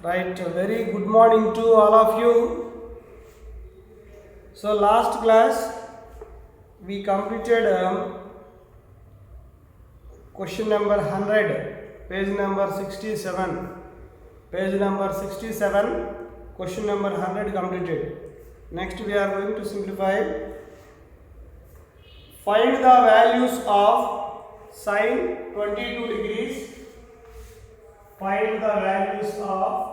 Right, very good morning to all of you. So last class we completed question number 100, page number 67. Page number 67, question number 100 completed. Next we are going to simplify. Find the values of sine 22 degrees. Find the values of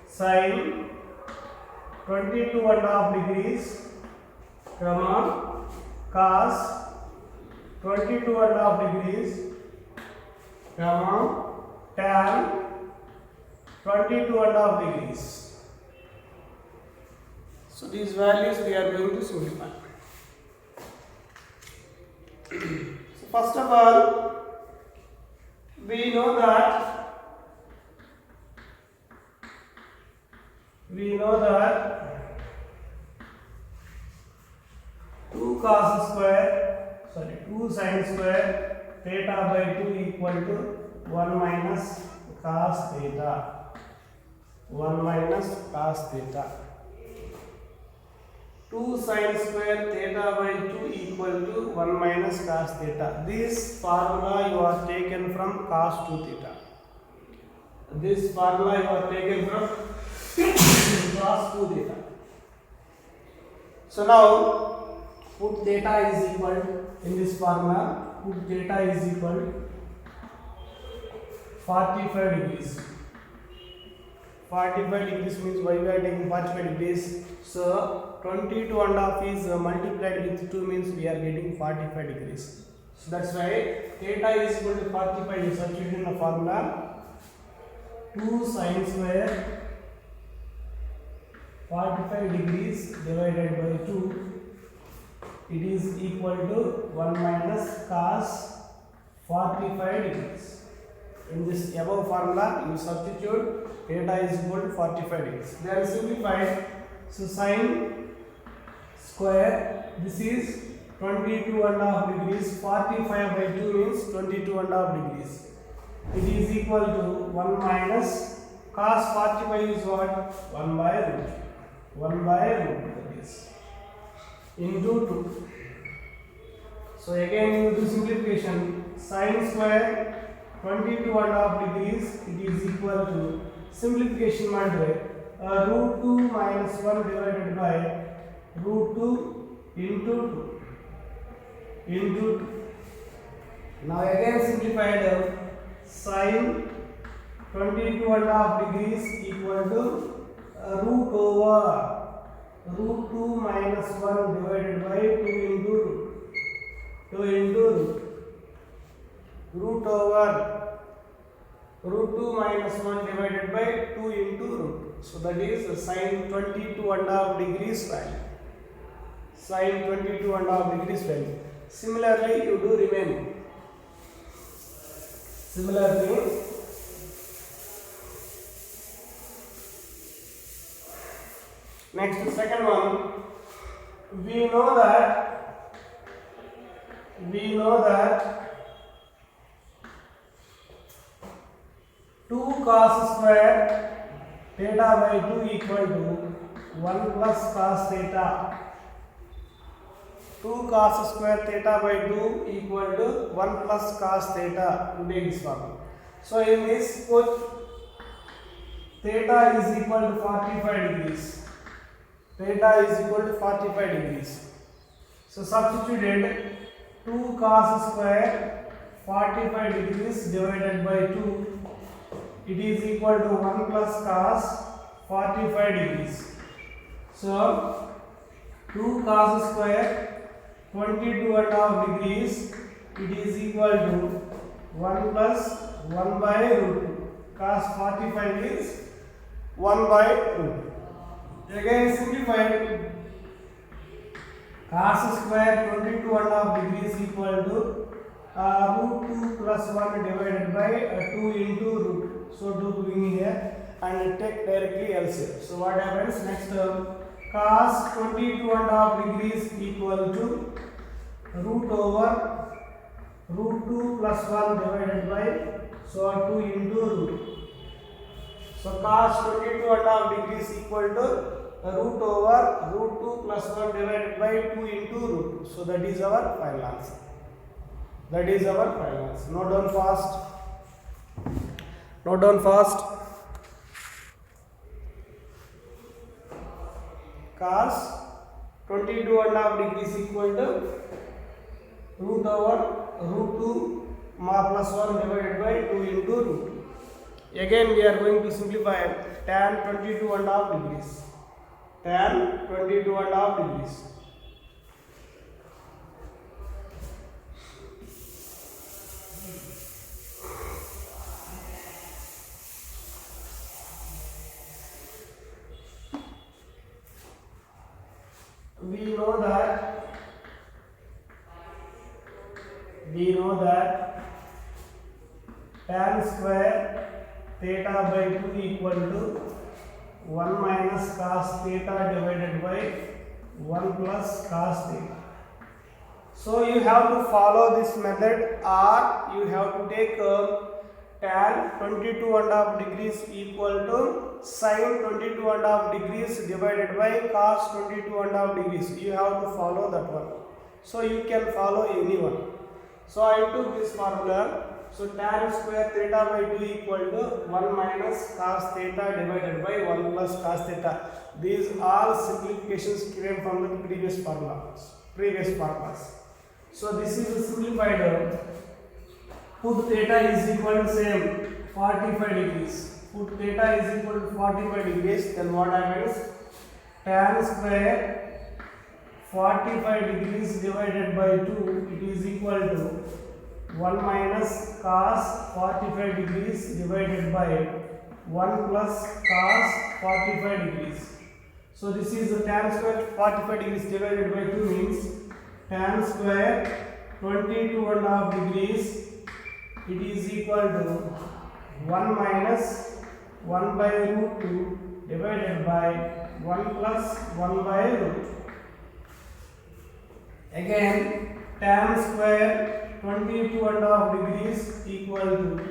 sine 22.5 degrees, comma, cos 22.5 degrees, comma, tan 22.5 degrees. So these values we are going to simplify. So first of all, we know that 2 sin square theta by 2 equal to 1 minus cos theta. 1 minus cos theta. 2 sin square theta by 2 equal to 1 minus cos theta. This formula you are taken from cos 2 theta. This formula you are taken from cos 2 theta. So now put theta is equal in this formula. Put theta is equal 45 degrees. 45 degrees means why we are taking 45 degrees. So 22.5 is multiplied with 2 means we are getting 45 degrees. So that's why theta is equal to 45. You substitute in the formula 2 sin square 45 degrees divided by 2. It is equal to 1 minus cos 45 degrees. In this above formula, you substitute theta is equal to 45 degrees. They are simplified. So sine square, this is 22.5 degrees. 45 by 2 means 22.5 degrees. It is equal to 1 minus cos 45 is what? 1 by root. 1 by root, that is into 2. So again you do simplification. Sine square 22.5 degrees, it is equal to simplification multiply root 2 minus 1 divided by root 2 into 2. Now again simplified sine 22.5 degrees equal to root over root 2 minus 1 divided by 2 into root. Root over root 2 minus 1 divided by 2 into root. So that is sine 22.5 degrees value. Sine 22.5 degrees value. Similarly, you do remaining. Similarly, next second one, we know that 2 cos square theta by 2 equal to 1 plus cos theta. 2 cos square theta by 2 equal to 1 plus cos theta. To take this formula. So in this put theta is equal to 45 degrees. Theta is equal to 45 degrees. So substituted 2 cos square 45 degrees divided by 2. It is equal to 1 plus cos 45 degrees. So 2 cos square 22.5 degrees. It is equal to 1 plus 1 by root 2. Cos 45 is 1 by root 2. Again simplified, cos square 22.5 degrees equal to root 2 plus 1 divided by 2 into root. So do bring here and take directly LCM. So what happens next term? Cos 22.5 degrees equal to root over root 2 plus 1 divided by, so 2 into root. So cos 22.5 degrees equal to root over root 2 plus 1 divided by 2 into root. So that is our final answer. That is our final answer. Note down fast. Note down fast. Cos 22.5 degrees equal to root over root 2 plus 1 divided by 2 into root. Again we are going to simplify tan 22.5 degrees. Tan 22.5 degrees. We know that tan square theta by 2 equal to 1 minus cos theta divided by 1 plus cos theta. So you have to follow this method, or you have to take tan 22.5 degrees equal to sin 22.5 degrees divided by cos 22.5 degrees. You have to follow that one. So you can follow any one. So I took this formula. So tan square theta by 2 equal to 1 minus cos theta divided by 1 plus cos theta. These all simplifications came from the previous formulas. So this is the simplified. Put theta is equal to same 45 degrees. Put theta is equal to 45 degrees. Then what happens? Tan square 45 degrees divided by 2, it is equal to 1 minus cos 45 degrees divided by 1 plus cos 45 degrees. So this is the tan square 45 degrees divided by 2 means tan square 22.5 degrees, it is equal to 1 minus 1 by root 2 divided by 1 plus 1 by root. Again tan square 22.5 degrees equal to,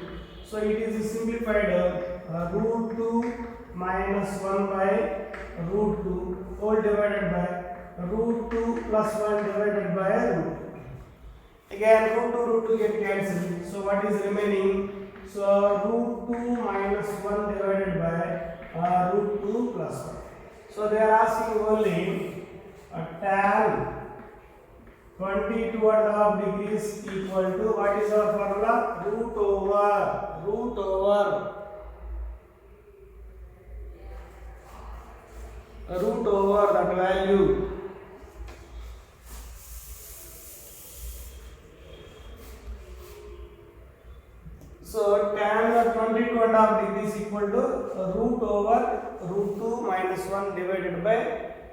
so it is simplified root 2 minus 1 by root 2 all divided by root 2 plus 1 divided by root. Again root 2 get cancelled. So what is remaining? So root 2 minus 1 divided by root 2 plus 1. So they are asking only tan 22.5 degrees equal to, what is our formula? Root over that value. So tan 22.5 degrees equal to root over root 2 minus 1 divided by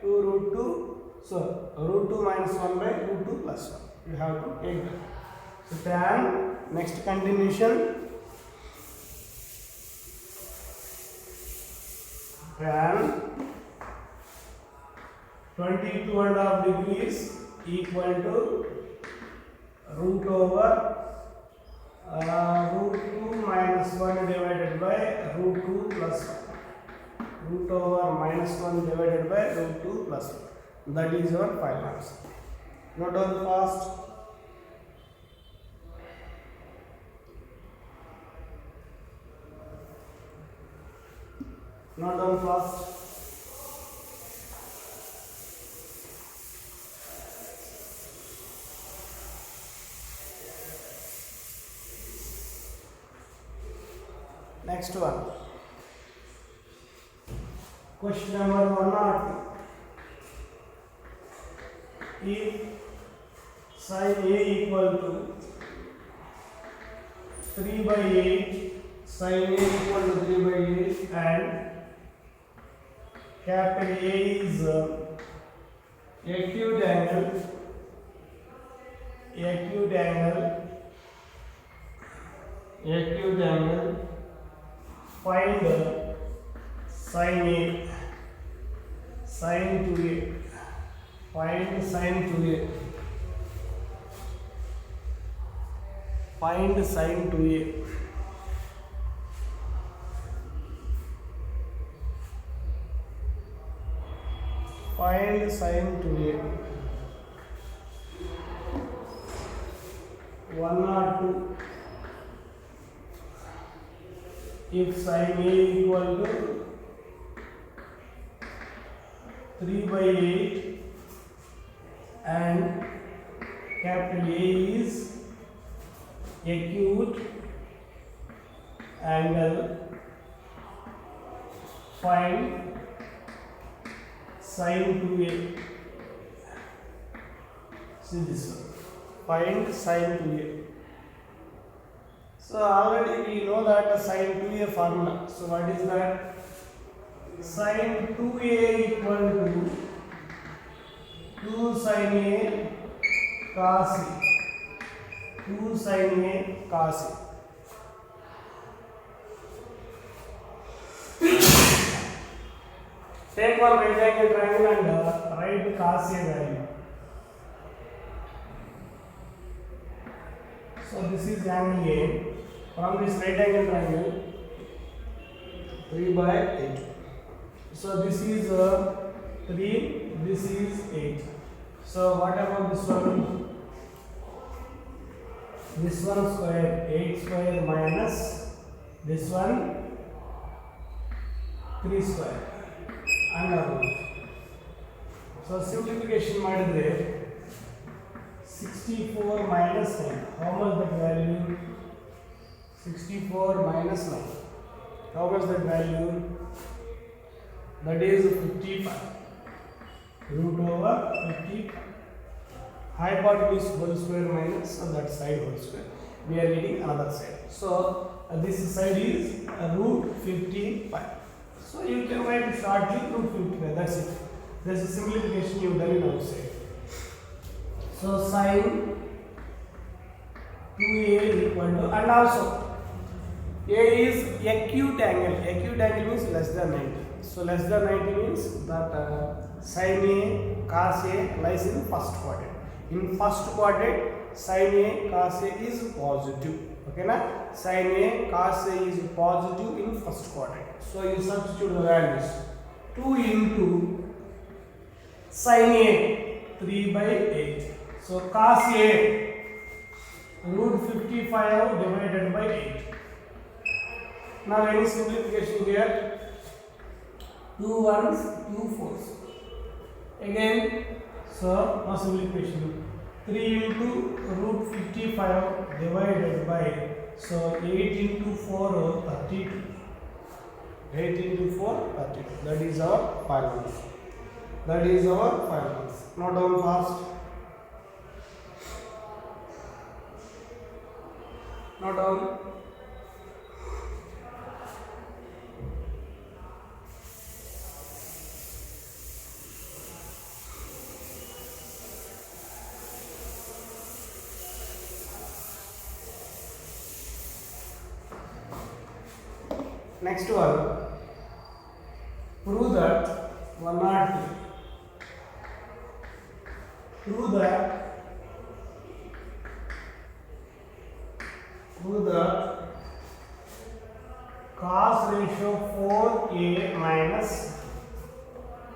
2 root 2. So root 2 minus 1 by root 2 plus 1. You have to take that. So tan, next continuation, tan 22.5 degrees equal to root over root 2 minus 1 divided by root 2 plus 1. Root over minus 1 divided by root 2 plus 1. That is your final answer. Note down fast. Note down fast. Next one. Question number 102. If sin A equal to 3 by 8, sin A equal to 3 by 8 and capital A is acute angle, find sin A, sin 2A. Find sin 2A. Find sine 2a. Find sine 2a. 102. If sine a equal to 3/8 and capital A is acute angle, find sine 2a. See this one. Find sine 2a. So already we know that sine 2a formula. So what is that? Sine 2a equal to 2 sin a cos a. 2 sin a cos a. Take one right angle triangle and write cos a value. So this is angle A. From this right angle triangle, 3/8. So this is 3, this is 8. So what about this one? This one square, 8 square minus this one 3 square under root. So simplification ಮಾಡಿದ್ರೆ 64 minus 9. How much that value? 64 minus 9. How much that value? That is 55. Root over 55. Hypotenuse whole square minus that side whole square. We are reading another side. So this side is root 55. So you can write shortly root 55. That's it. There's a simplification you done it outside. So sine 2a equal to, and also a is acute angle. Acute angle means less than 90. So less than 90 means that sine a cos a lies in first quadrant. In first quadrant, sine a cos a is positive. Okay na? Sine a cos a is positive in first quadrant. So you substitute the values. 2 into sine a 3/8. So cos a root 55 divided by 8. Now any simplification here? 2 1s, 2 4s. Again, so now simplification. 3 into root 55 divided by, so 8 into 4 32. 8 into 4 32. That is our final. That is our final. Note down fast. Note down. Next one, prove that 103. Prove that cos ratio 4a minus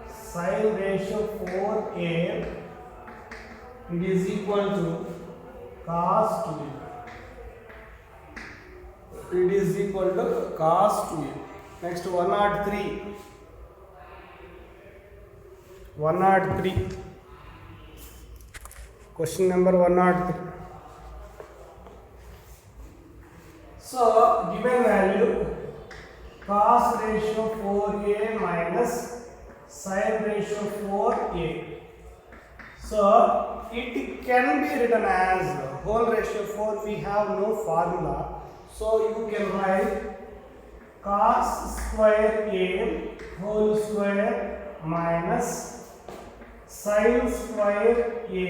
sin ratio 4a, it is equal to cos 2a. It is equal to cos 2a. Next 103. 103. Question number 103. So given value cos ratio 4a minus sin ratio 4a. So it can be written as whole ratio 4. We have no formula. So you can write cos square a whole square minus sin square a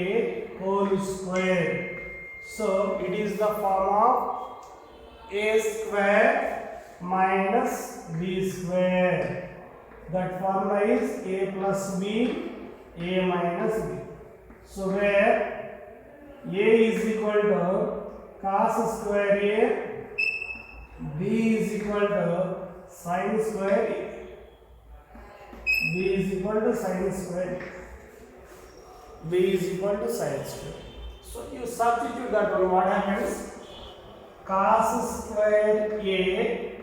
whole square. So it is the form of a square minus b square. That formula is a plus b, a minus b. So where a is equal to cos square A, B is equal to sin square A. B is equal to sin square A. B is equal to sin square. So you substitute that one, what happens? Cos square A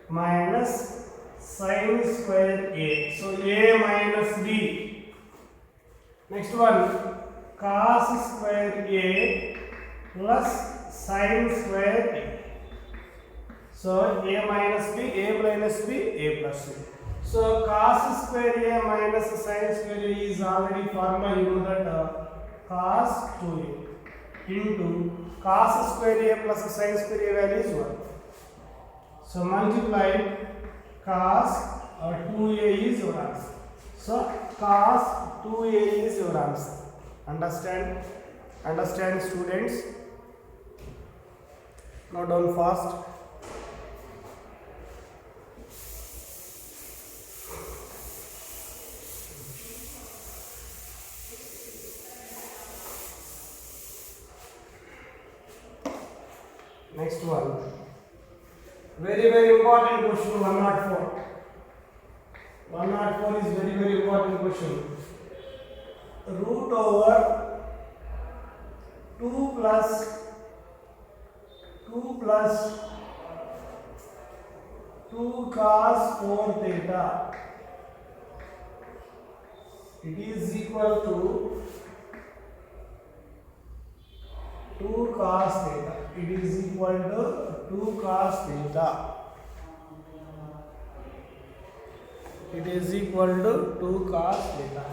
minus sin square A. So A minus B. Next one, cos square A plus sin square A. So A minus B, A minus B, A plus B. So cos square A minus sin square A is already formula, you know that cos 2A into cos square A plus sin square A value is 1. So multiply cos 2A is your answer. So cos 2A is your answer. Understand students? Note down fast. Next one, very important question, 104. 104 is very important question. Root over 2 plus 2 cos 4 theta. It is equal to 2 cos theta. It is equal to 2 cos theta. It is equal to 2 cos theta.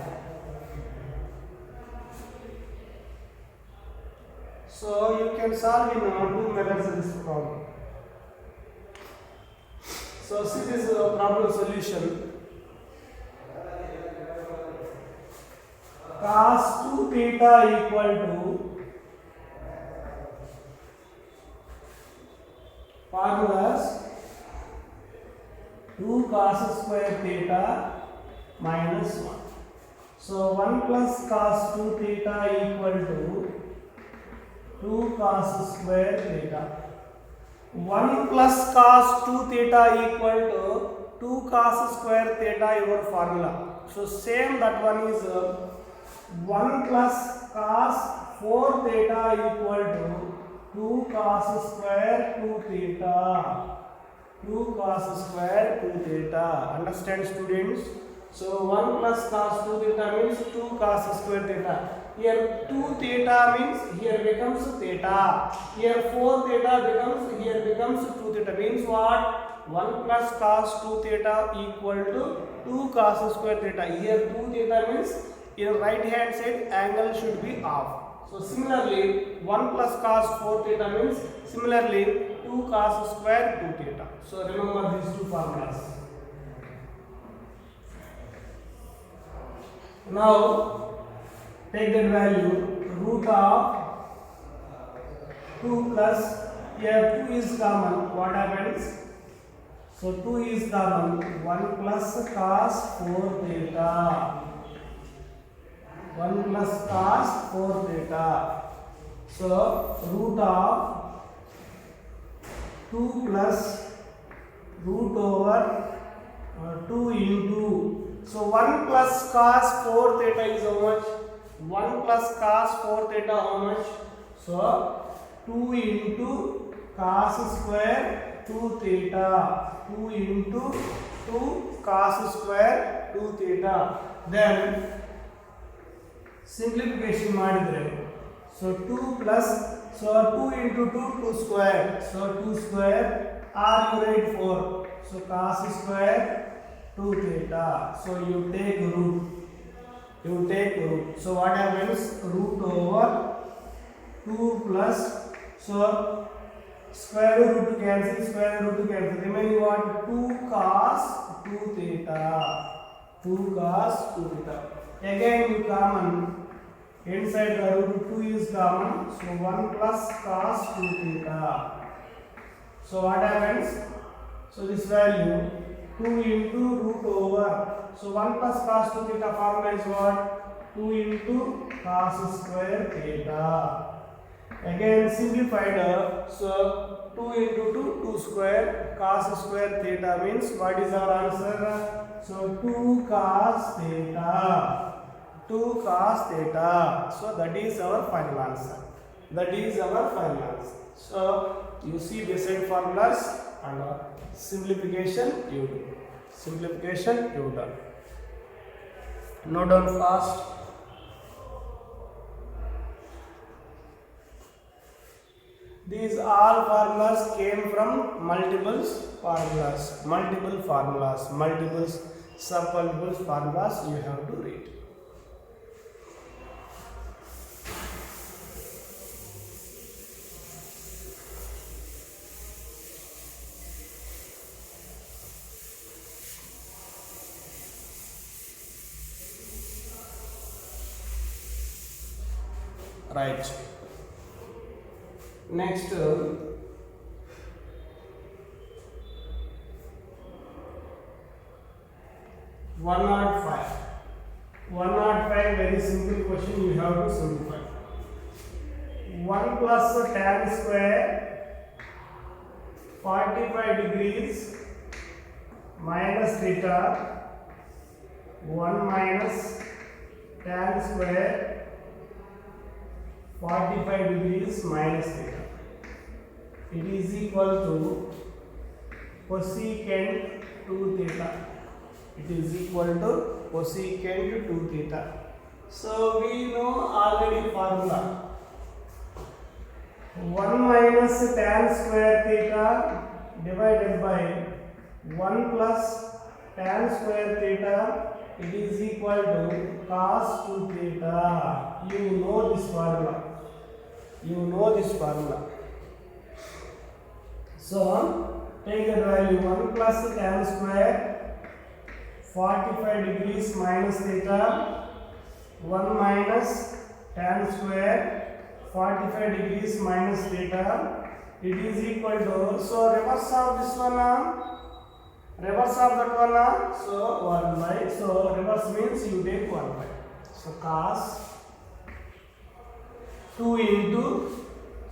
So you can solve in two methods of this problem. So see this problem solution. Cos 2 theta equal to formulas 2 cos square theta minus 1. So 1 plus cos 2 theta equal to 2 cos square theta. 1 plus cos 2 theta equal to 2 cos square theta, your formula. So same that one is 1 plus cos 4 theta equal to 2 cos square 2 theta. 2 cos square 2 theta. Understand students? So 1 plus cos 2 theta means 2 cos square theta. Here 2 theta means here becomes theta. Here 4 theta becomes, here becomes 2 theta. Means what? 1 plus cos 2 theta equal to 2 cos square theta. Here 2 theta means in right hand side angle should be off. So similarly 1 plus cos 4 theta means similarly 2 cos square 2 theta. So remember these two formulas. Now take that value, root of 2 plus, here 2 is common, what happens? So 2 is common, 1 plus cos 4 theta. 1 plus cos 4 theta. So root of 2 plus root over 2 into. So 1 plus cos 4 theta is how much? 1 plus cos 4 theta how much? So 2 into cos square 2 theta. 2 into 2 cos square 2 theta. Then simplification ಮಾಡಿದ್ರೆ. So 2 plus, so 2 into 2, 2 square. So 2 square, r you write 4. So cos square 2 theta. So you take root. So what happens? Root over 2 plus, so square root to cancel, remaining what? 2 cos 2 theta. 2 cos 2 theta. Again you common, inside the root 2 is common, so 1 plus cos 2 theta. So what happens? So this value 2 into root over, so 1 plus cos 2 theta formula is what? 2 into cos square theta. Again simplified, so 2 into 2, 2 square, cos square theta means what is our answer? So 2 cos theta, 2 cos theta. So that is our final answer. That is our final answer. So you see beside formulas and simplification you do. Simplification you done. Note down fast. These all formulas came from multiple formulas, multiple sub-multiple formulas you have to read. Right. Next, 105. 105, very simple question, you have to simplify. 1 plus tan square 45 degrees minus theta, 1 minus tan square 45 degrees minus theta. It is equal to cosecant 2 theta. It is equal to cosecant 2 theta. So we know already formula. 1 minus tan square theta divided by 1 plus tan square theta, it is equal to cos 2 theta. You know this formula. You know this formula. So take the value 1 plus tan square 45 degrees minus theta, 1 minus tan square 45 degrees minus theta, it is equal to, so reverse of this one, reverse of that one, so 1 by, so reverse means you take 1 by, so cos 2 into,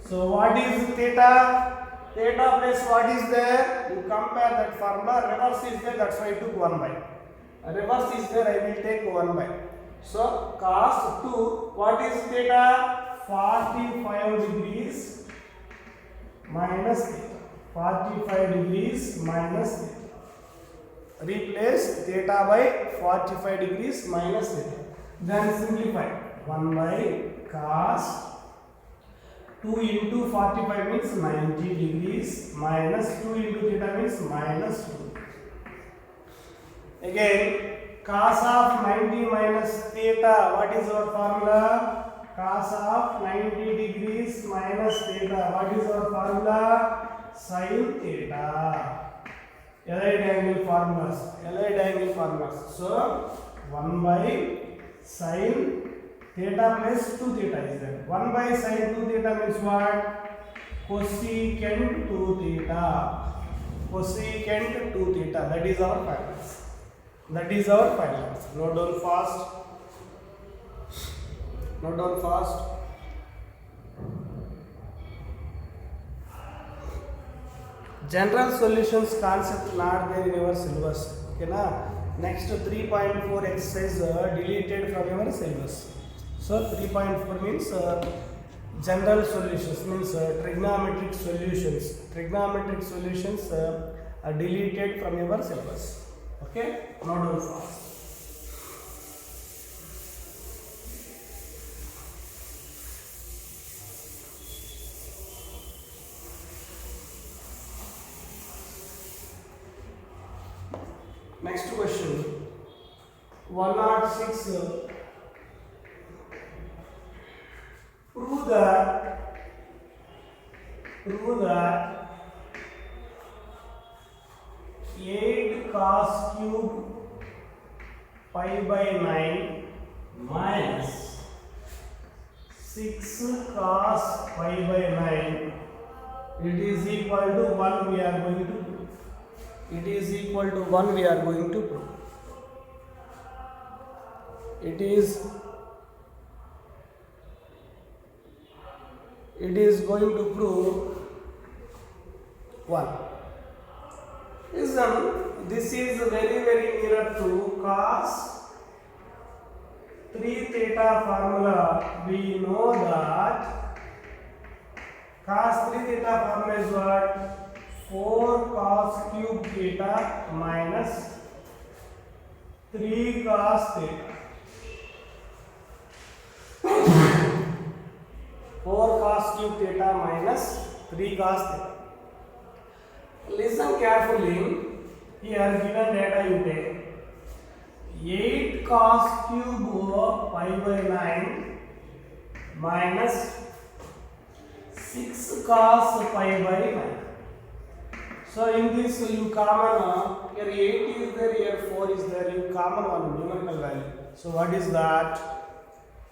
so what is theta? Theta plus what is there? You compare that formula, reverse is there, that's why I took 1 by. Reverse is there, I will take 1 by. So cos 2, what is theta? 45 degrees minus theta. 45 degrees minus theta. Replace theta by 45 degrees minus theta. Then simplify. 1 by cos 2 into 45 means 90 degrees minus 2 into theta means minus 2. Again, cos of 90 minus theta, what is our formula? Cos of 90 degrees minus theta, what is our formula? Sin theta. Allied angle formulas. Allied angle formulas. So 1 by sin theta plus 2 theta is there. 1 by sin 2 theta means what? Cosecant 2 theta. Cosecant 2 theta. That is our final. That is our final. Note down fast. Note down fast. General solutions concept not there in your syllabus. Okay na? Next 3.4 exercise deleted from your syllabus. So 3.4 means general solutions, means trigonometric solutions. Trigonometric solutions are deleted from your syllabus. Okay? Note down fast. Next question, 106. Prove that 8 cos cube pi by 9 minus 6 cos pi by 9, it is equal to 1 we are going to prove. It is equal to 1 we are going to prove. it is going to prove 1. Listen, this is very near to cos 3 theta formula. We know that cos 3 theta formula is what? 4 cos cube theta minus 3 cos theta. 4 cos cube theta minus 3 cos theta. Listen carefully. Here given data you take 8 cos cube pi by 9 minus 6 cos pi by 9. So in this you common here 8 is there, here 4 is there, you common one numerical value. So what is that?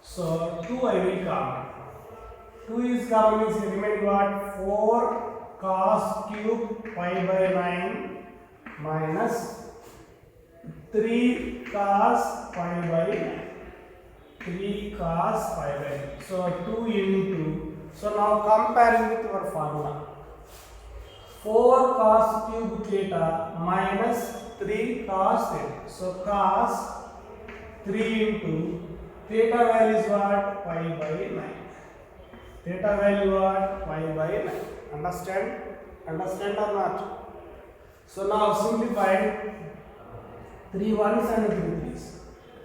So 2 I will common. 2 is common means remain what? 4 cos cube pi by 9 minus 3 cos pi by 9. 3 cos pi by 9. So 2 into. So now comparing with our formula. 4 cos cube theta minus 3 cos theta. So cos 3 into theta value is what? Pi by 9. Theta value what? Pi by 9. Understand? Understand or not? So now simplify 3 ones and 3 threes.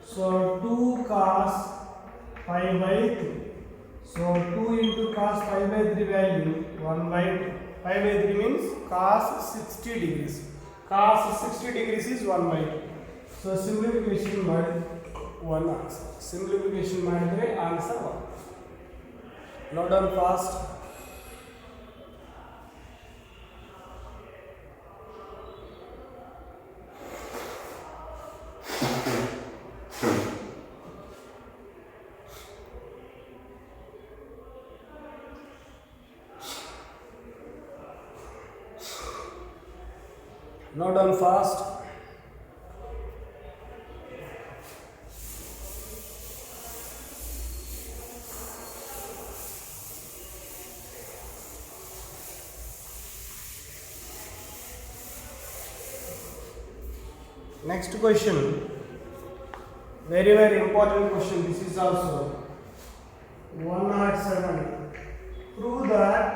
So 2 cos pi by 3. So 2 into cos pi by 3 value 1 by 2. Pi by 3 means cos 60 degrees. Cos 60 degrees is 1 by 2. So simplification made 1 answer. Simplification made answer 1. Note down fast. Note down fast. Next question, very important question. This is also 107. Prove that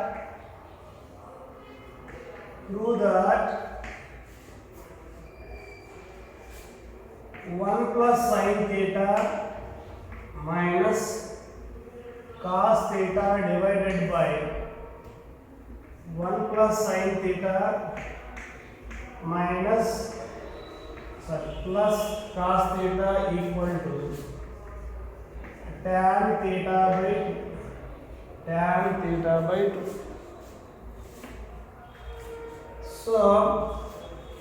1 plus sin theta minus cos theta divided by 1 plus sin theta minus plus cos theta equal to tan theta by 2. So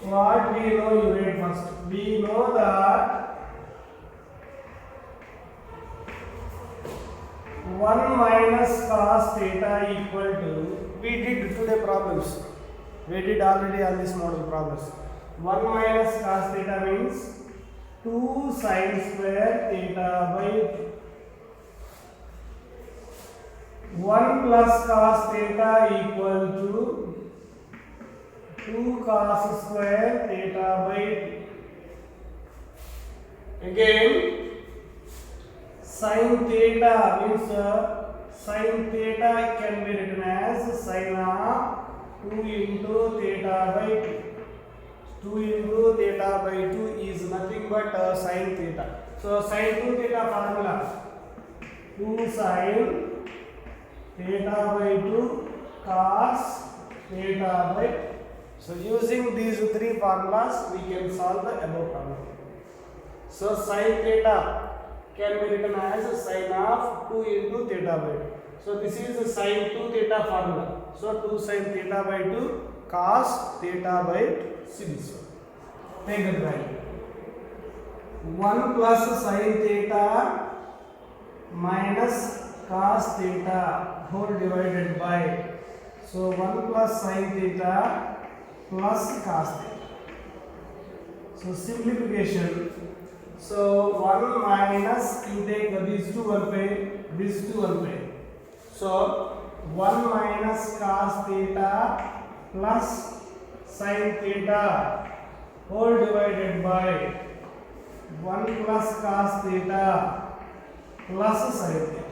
what we know, you read first. We know that 1 minus cos theta equal to, we did today problems. We did already on this model problems. 1 minus cos theta means 2 sin square theta by 2. 1 plus cos theta equal to 2 cos square theta by 2. Again, sin theta means sin theta can be written as sin of 2 into theta by 2. 2 into theta by 2 is nothing but sin theta. So sin 2 theta formula 2 sin theta by 2 cos theta by 2. So using these three formulas we can solve the above problem. So sin theta can be written as sin of 2 into theta by 2. So this is the sin 2 theta formula. So 2 sin theta by 2 cos theta by 2. See this one. Take that value. 1 plus sin theta minus cos theta whole divided by. So 1 plus sin theta plus cos theta. So simplification. So 1 minus, you take these two 1 pay, these two 1 pay. So 1 minus cos theta plus sin theta whole divided by 1 plus cos theta plus sin theta.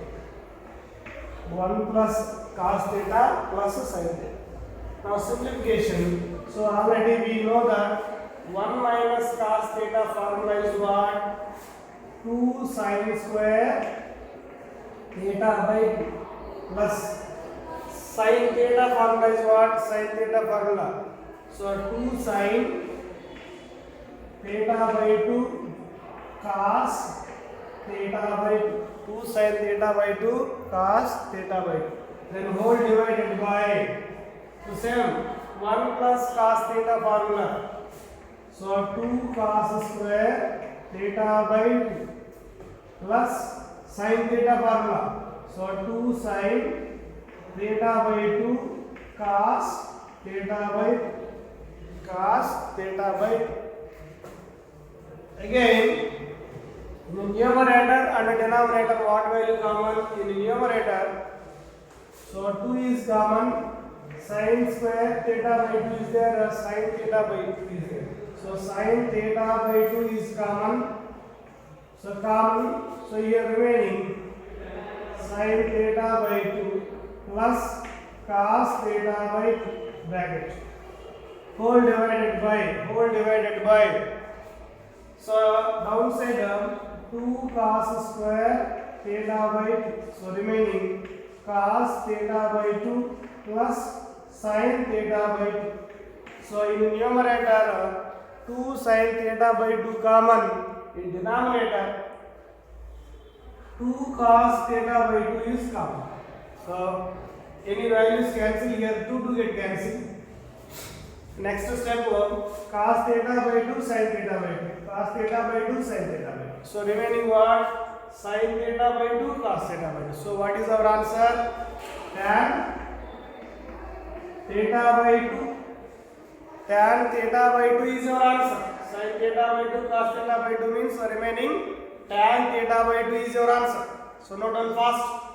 1 plus cos theta plus sin theta. Now simplification. So already we know that 1 minus cos theta formula is what? 2 sin square theta by 2 plus sin theta formula is what? Sin theta formula. So 2 sin theta by 2 cos theta by 2. 2 sin theta by 2 cos theta by 2. Then whole divided by the same 1 plus cos theta formula. So 2 cos square theta by 2 plus sin theta formula. So 2 sin theta by 2 cos theta by 2. Again, in the numerator and the denominator, what value common? In the numerator, so 2 is common, sin square theta by 2 is there, sin theta by 2 is there. So sin theta by 2 is common. So here remaining sin theta by 2 plus cos theta by 2 bracket. Whole divided by. So downside 2 cos square theta by 2. So remaining cos theta by 2 plus sin theta by 2. So in numerator 2 sin theta by 2 common. In denominator 2 cos theta by 2 is common. So any values cancel here, 2 get cancelled. Next step cos theta by 2 sin theta by 2. Cos theta by 2 sin theta by 2. So remaining what? Sin theta by 2 cos theta by 2. So what is our answer? Tan theta by 2. Tan theta by 2 is your answer. Sin theta by 2 cos theta by 2 means remaining tan theta by 2 is your answer. So note down fast.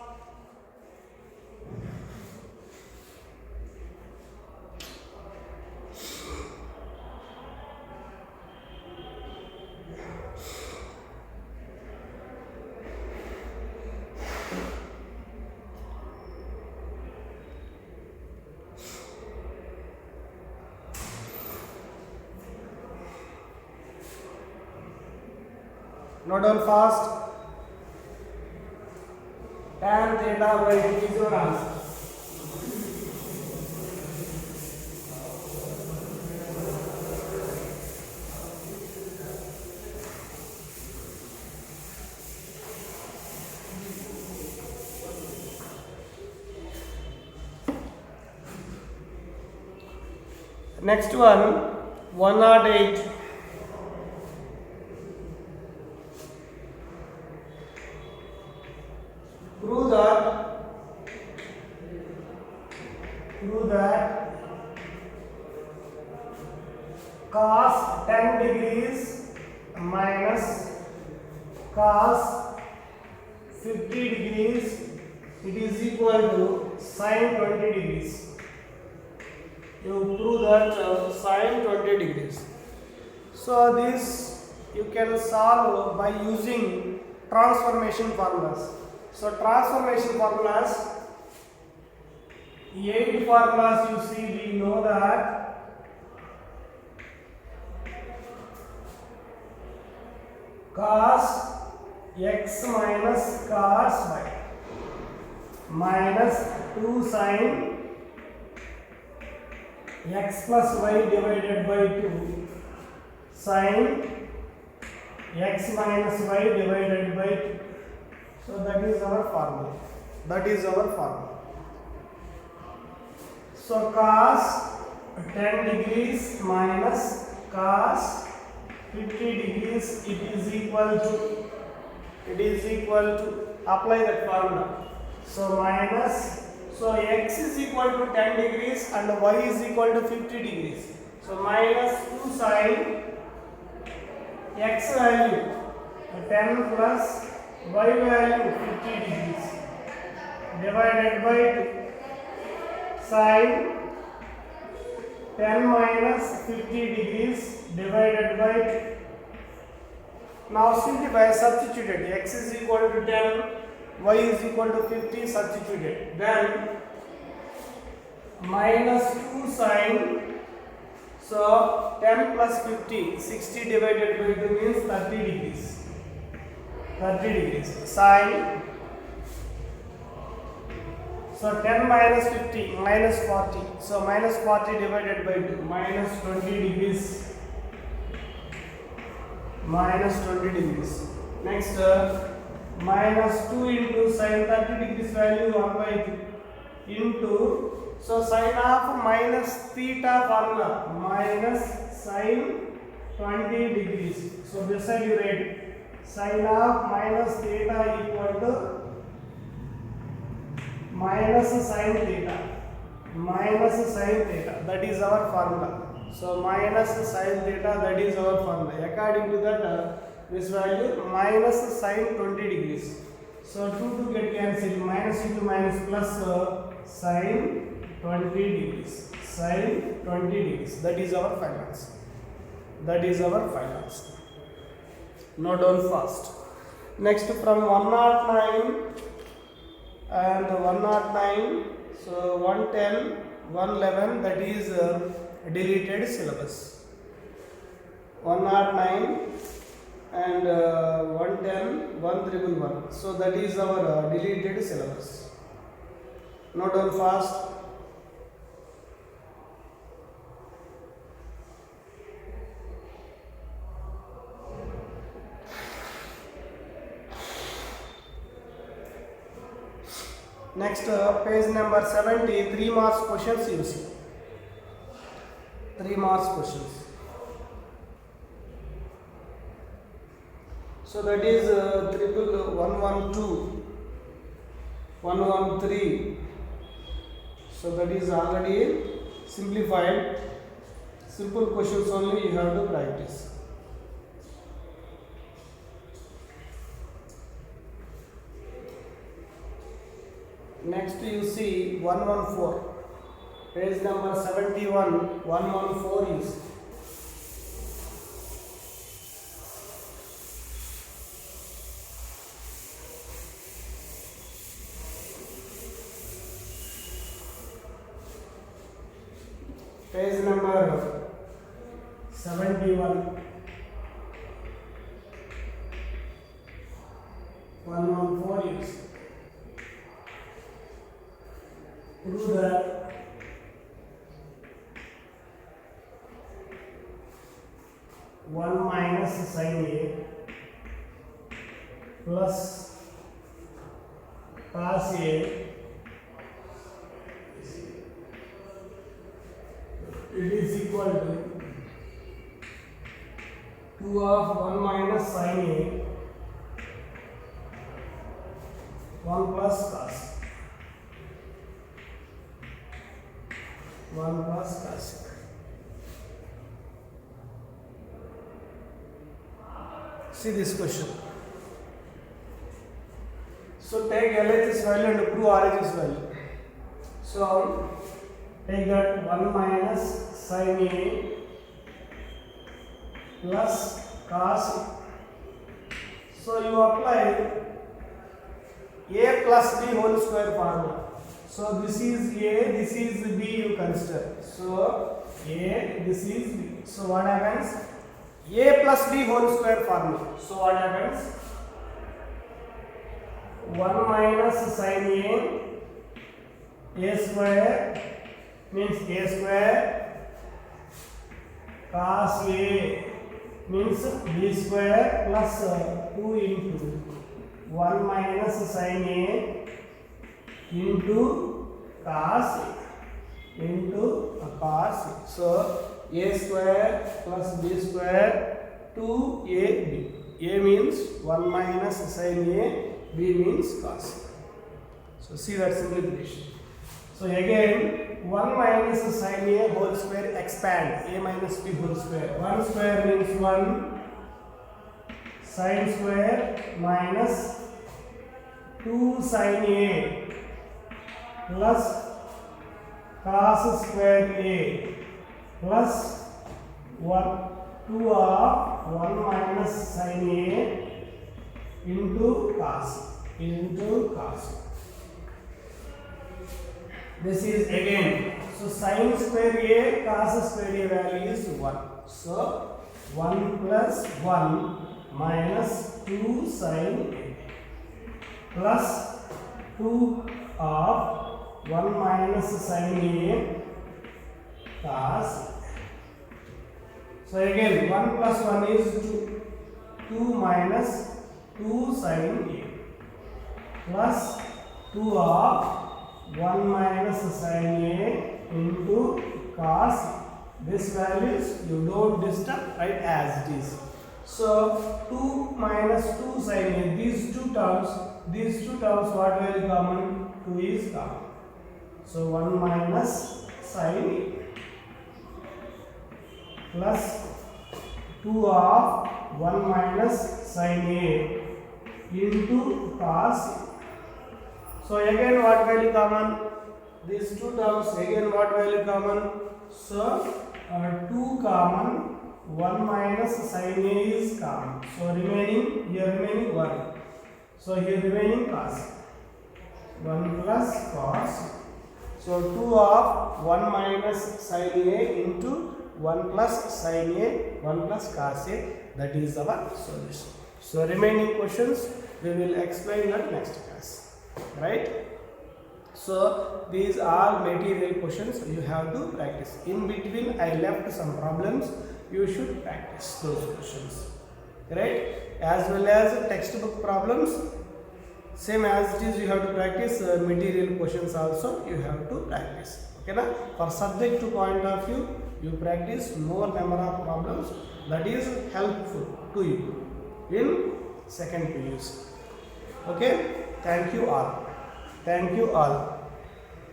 Note down fast. Tan theta by 2 is your answer. Next one, 108. Prove that cos 10 degrees minus cos 50 degrees it is equal to sin 20 degrees. You prove that sin 20 degrees. So this you can solve by using transformation formulas. So transformation formulas, 8 formulas you see, we know that cos x minus cos y minus 2 sin x plus y divided by 2 sin x minus y divided by 2. So that is our formula. So cos 10 degrees minus cos 50 degrees it is equal to apply that formula. So minus, so x is equal to 10 degrees and y is equal to 50 degrees. So minus 2 sin x value 10 plus y value 50 degrees divided by 2. sin 10 minus 50 degrees divided by, now simplify, substituted, x is equal to 10, y is equal to 50, substituted, then minus 2 sin, so 10 plus 50, 60 divided by 2 means 30 degrees, 30 degrees, sin, so 10 minus 50, minus 40, so minus 40 divided by 2, minus 20 degrees, minus 20 degrees. Next, minus 2 into sin 30 degrees value 1 by 2 into, so sin of minus theta formula, minus sin 20 degrees. So this side you write sin of minus theta equal to minus sin theta, that is our formula. So minus sin theta, that is our formula. According to that, this value minus sin 20 degrees. So 2 to get cancelled, minus into minus plus sin 20 degrees, sin 20 degrees. That is our final answer. That is our final answer. Note down fast. Next, from 109 and 109, so 110, 111, that is deleted syllabus. 109 and 110, 1111. So that is our deleted syllabus. Note down fast. Next, page number 70, 3 marks questions you see. 3 marks questions. So that is triple 112, 113. So that is already simplified. Simple questions only you have to practice. Next you see 114, page number 71, 114 is. Page number 71, 114 is. Prove that one minus sin A plus cos A, it is equal to 2 of 1 minus sin A 1 plus cos 1 plus cos. See this question. So take LHS value and prove RHS value. So take that 1 minus sin A plus cos. So you apply A plus B whole square formula. So this is A, this is B you consider. So A, this is B. So what happens? A plus B whole square formula. So what happens? 1 minus sin A square means A square, cos A means B square plus 2 into 1 minus sin A into cos A. So A square plus B square 2AB. A means 1 minus sin A, B means cos A. So see that simplification. So again 1 minus sin A whole square expand A minus B whole square. 1 square means 1 sin square minus 2 sin A plus cos square A plus 2 of 1 minus sin A into cos. This is again, so sin square A cos square A value is 1. So 1 plus 1 minus 2 sin A plus 2 of 1 minus sin A cos. So again 1 plus 1 is 2. 2 minus 2 sin A plus 2 of 1 minus sin A into cos. This values you don't disturb, right, as it is. So 2 minus 2 sin A, these two terms what will common? 2 is common. So 1 minus sin A plus 2 of 1 minus sin A into cos. So again what value common? These two terms again what value common? So 2 common, 1 minus sin A is common. So remaining 1. So here remaining cos. 1 plus cos. So 2 of 1 minus sin A into 1 plus sin A, 1 plus cos A. That is our solution. So remaining questions we will explain in next class. Right? So these are material questions you have to practice. In between I left some problems, you should practice those questions. Right? As well as textbook problems, same as it is you have to practice. Material questions also you have to practice. Okay na? For subject to point of view, you practice more number of problems. That is helpful to you in second PUC. Okay? Thank you all.